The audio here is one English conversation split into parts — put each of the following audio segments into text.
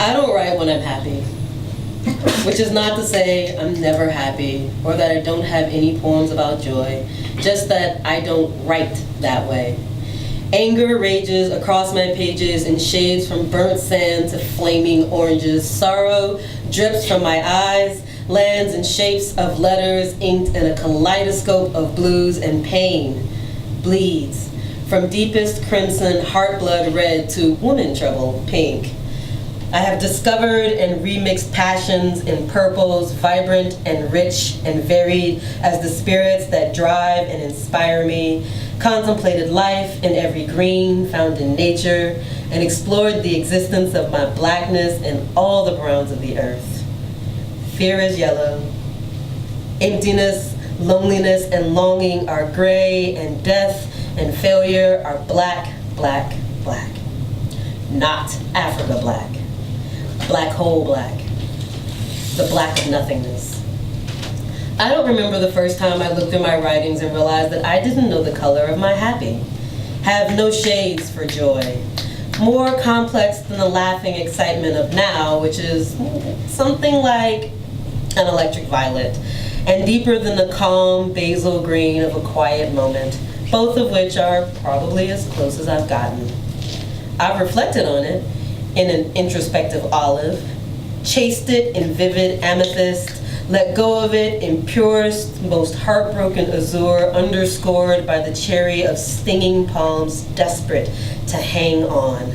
I don't write when I'm happy, which is not to say I'm never happy or that I don't have any poems about joy, just that I don't write that way. Anger rages across my pages in shades from burnt sand to flaming oranges. Sorrow drips from my eyes, lands in shapes of letters inked in a kaleidoscope of blues, and pain bleeds from deepest crimson heart blood red to woman trouble pink. I have discovered and remixed passions in purples, vibrant and rich and varied as the spirits that drive and inspire me, contemplated life in every green found in nature, and explored the existence of my blackness in all the browns of the earth. Fear is yellow. Emptiness, loneliness, and longing are gray, and death and failure are black, black, black. Not Africa black. Black hole black. The black of nothingness. I don't remember the first time I looked at my writings and realized that I didn't know the color of my happy. Have no shades for joy. More complex than the laughing excitement of now, which is something like an electric violet, and deeper than the calm basil green of a quiet moment, both of which are probably as close as I've gotten. I've reflected on it in an introspective olive, chased it in vivid amethyst, let go of it in purest, most heartbroken azure, underscored by the cherry of stinging palms desperate to hang on.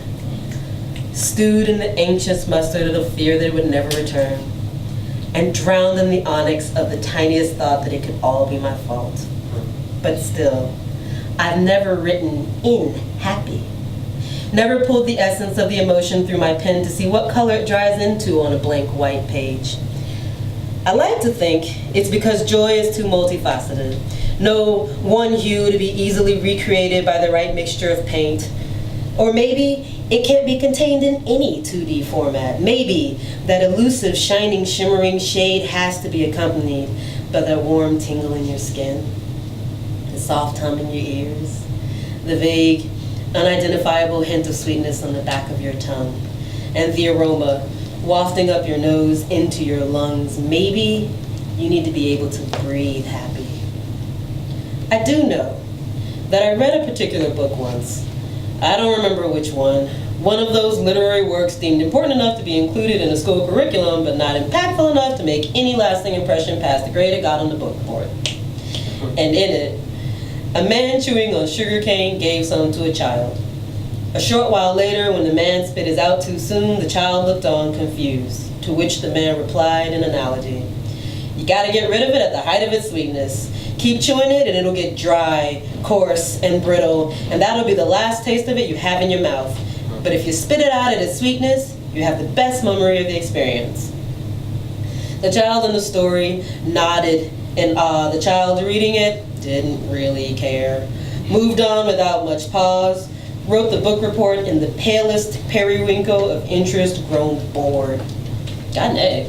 Stewed in the anxious mustard of the fear that it would never return, and drowned in the onyx of the tiniest thought that it could all be my fault. But still, I've never written in happy. Never pulled the essence of the emotion through my pen to see what color it dries into on a blank white page. I like to think it's because joy is too multifaceted. No one hue to be easily recreated by the right mixture of paint. Or maybe it can't be contained in any 2D format. Maybe that elusive, shining, shimmering shade has to be accompanied by that warm tingle in your skin, the soft hum in your ears, the vague, unidentifiable hint of sweetness on the back of your tongue, and the aroma wafting up your nose into your lungs. Maybe you need to be able to breathe happy. I do know that I read a particular book once. I don't remember which one. One of those literary works deemed important enough to be included in a school curriculum, but not impactful enough to make any lasting impression past the grade it got on the book report. And in it, a man chewing on sugarcane gave some to a child. A short while later, when the man spit his out too soon, the child looked on confused, to which the man replied in analogy, "You gotta get rid of it at the height of its sweetness. Keep chewing it and it'll get dry, coarse, and brittle, and that'll be the last taste of it you have in your mouth. But if you spit it out at its sweetness, you have the best memory of the experience." The child in the story nodded in awe. The child reading it didn't really care. Moved on without much pause. Wrote the book report in the palest periwinkle of interest, grown bored. Got an A.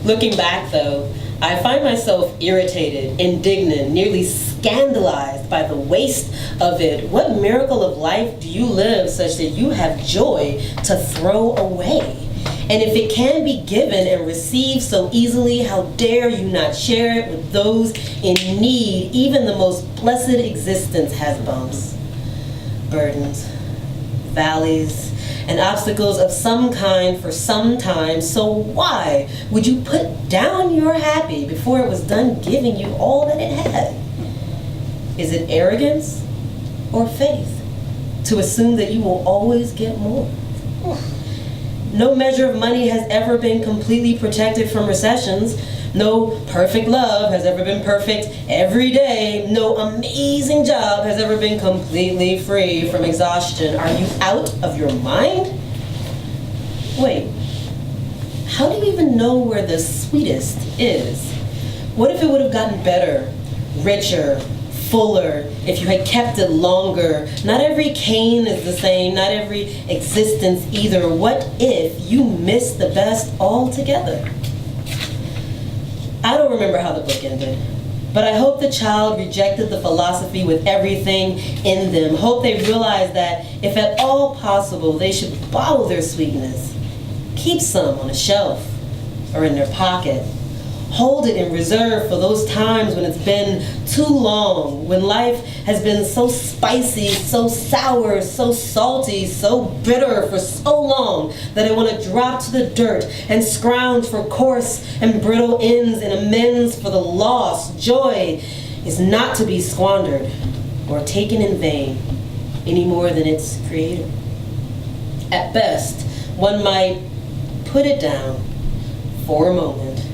Looking back though, I find myself irritated, indignant, nearly scandalized by the waste of it. What miracle of life do you live such that you have joy to throw away? And if it can be given and received so easily, how dare you not share it with those in need? Even the most blessed existence has bumps, burdens, valleys, and obstacles of some kind for some time. So why would you put down your happy before it was done giving you all that it had? Is it arrogance or faith to assume that you will always get more? No measure of money has ever been completely protected from recessions. No perfect love has ever been perfect every day. No amazing job has ever been completely free from exhaustion. Are you out of your mind? Wait, how do you even know where the sweetest is? What if it would have gotten better, richer, fuller, if you had kept it longer? Not every cane is the same, not every existence either. What if you missed the best altogether? I don't remember how the book ended, but I hope the child rejected the philosophy with everything in them. Hope they realized that if at all possible, they should bottle their sweetness keep some on a shelf or in their pocket. Hold it in reserve for those times when it's been too long, when life has been so spicy, so sour, so salty, so bitter for so long that I want to drop to the dirt and scrounge for coarse and brittle ends in amends for the loss. Joy is not to be squandered or taken in vain any more than its creator. At best, one might put it down for a moment,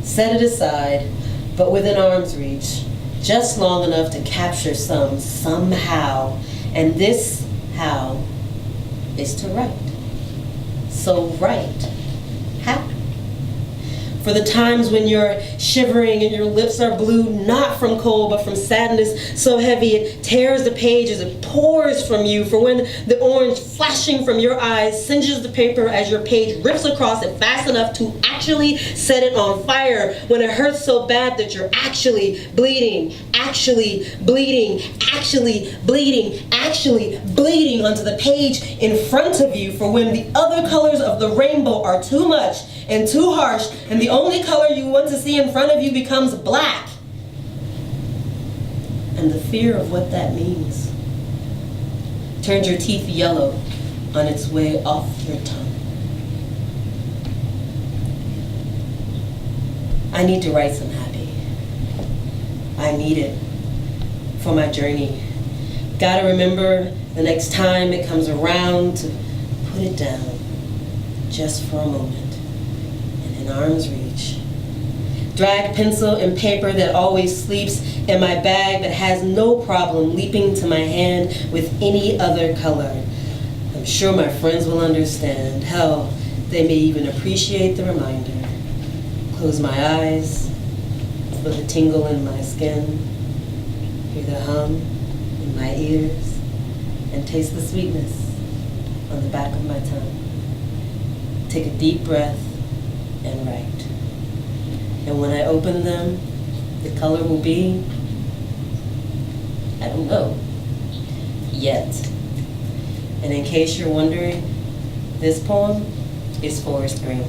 set it aside, but within arm's reach, just long enough to capture somehow, and this how is to write. So write. How? For the times when you're shivering and your lips are blue, not from cold, but from sadness so heavy it tears the pages, it pours from you. For when the orange flashing from your eyes singes the paper as your page rips across it fast enough to actually set it on fire. When it hurts so bad that you're actually bleeding, actually bleeding, actually bleeding, actually bleeding onto the page in front of you. For when the other colors of the rainbow are too much and too harsh, and the only color you want to see in front of you becomes black. And the fear of what that means turns your teeth yellow on its way off your tongue. I need to write some happy. I need it for my journey. Gotta remember the next time it comes around to put it down just for a moment. Arm's reach. Drag pencil and paper that always sleeps in my bag but has no problem leaping to my hand with any other color. I'm sure my friends will understand. Hell, they may even appreciate the reminder. Close my eyes, feel the tingle in my skin, hear the hum in my ears, and taste the sweetness on the back of my tongue. Take a deep breath and write. And when I open them, the color will be, I don't know, yet. And in case you're wondering, this poem is forest green.